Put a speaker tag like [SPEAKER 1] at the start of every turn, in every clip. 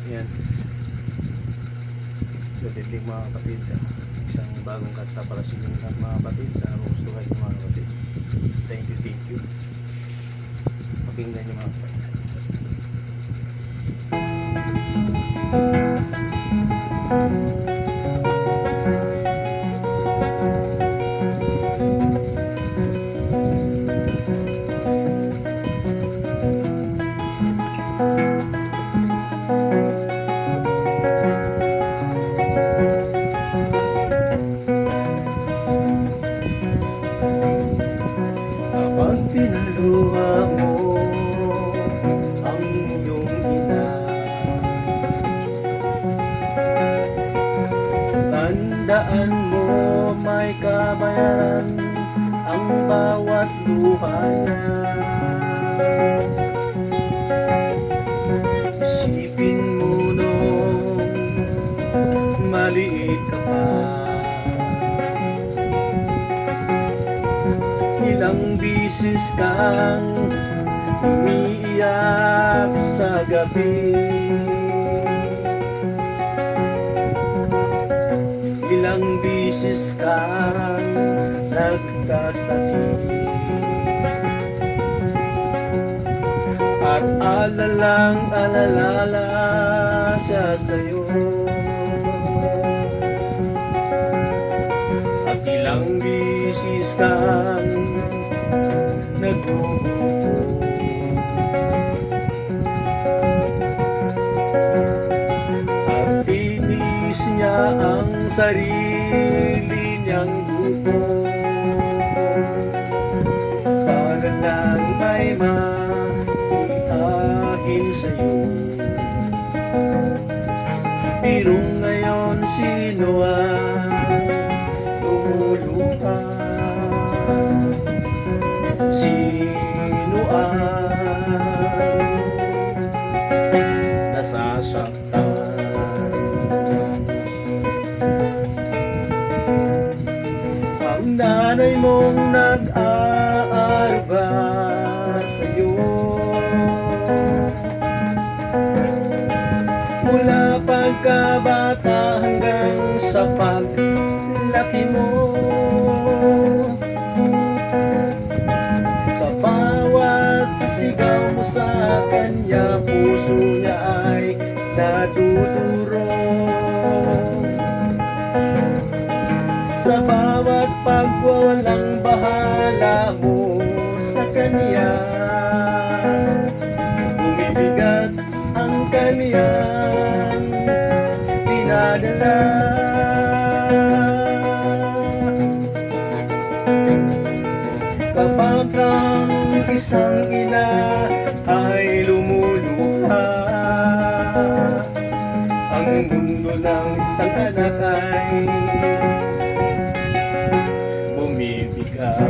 [SPEAKER 1] Yan. Good evening mga kapatid. Isang bagong kanta para sa inyong lahat mga kapatid. Sana magustuhan nyo mga kapatid. Thank you. Pakinggan nyo mga kapatid. Kapag pinaluha mo ang iyong ina, tandaan mo may kabayaran ang bawat luha niya. Isipin mo nung maliit ka pa, ilang bisis kang umiiyak sa gabi, ilang bisis kang nagkasakit, at alalang-alala siya sa'yo. At ilang bisis kang nagugutom, at tinis niya ang sarili niyang gutom para lang may maiahin sa'yo. Pero ngayon sino ang tumulungan? Sino ang nasasaktan? Ang nanay mong nag-aaruga sa'yo mula pagkabata hanggang sa paglaki mo. Sa bawat sigaw mo sa kanya, puso niya ay natuturo. Sa bawat pagwawalang bahala mo sa kanya, bumibigat ang kaniyang dinadala. Kapag ang isang ina ay lumuluha, ang mundo ng isang anak ay bumibigat.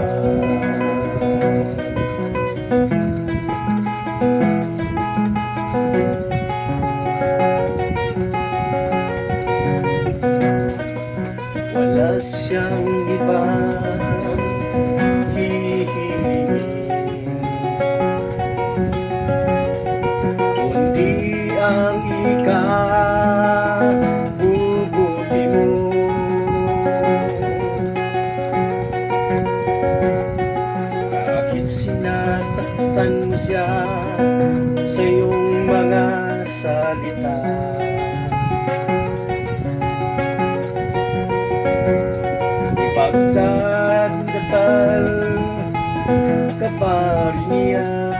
[SPEAKER 1] Wala siyang ibang hihilingin kundi ang ikabubuti mo. Kahit sinasaktan mo siya sa iyong mga salita, ipagdadasal ka pa rin niya.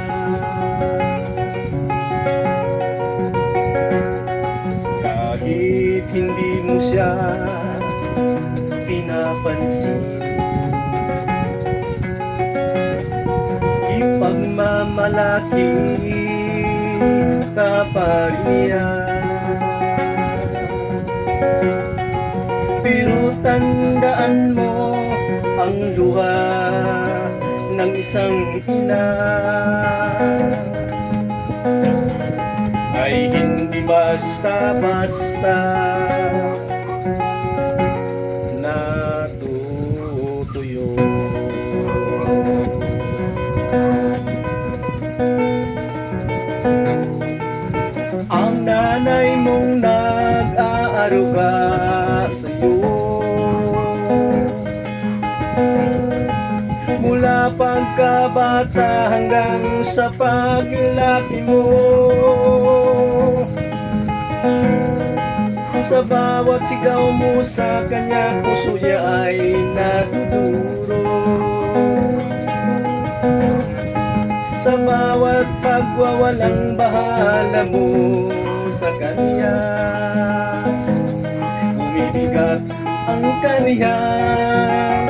[SPEAKER 1] Kahit hindi mo siya pinapansin, ipagmamalaki ka pa rin niya. Pero tandaan mo ang luha ng isang ina ay hindi basta-basta natutuyo. ang nanay mong nag-aaruga sa'yo. Mula pagkabata hanggang sa paglaki mo, sa bawat sigaw mo sa kanya, puso niya ay naduduro. Sa bawat pagwawalang bahala mo sa kanya, bumibigat ang kaniyang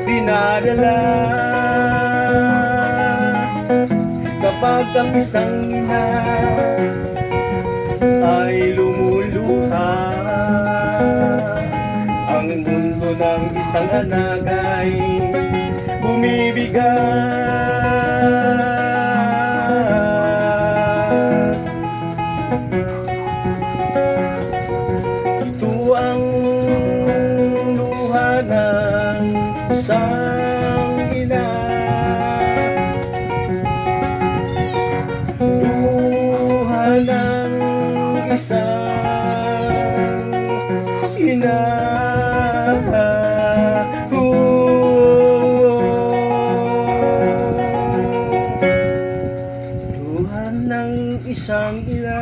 [SPEAKER 1] dinadala. Kapag ang isang ina ay lumuluha, ang mundo ng isang anak ay bumibigat. Ito ang luha ng isang ina, luha ng isang ina. Luha ng isang ina.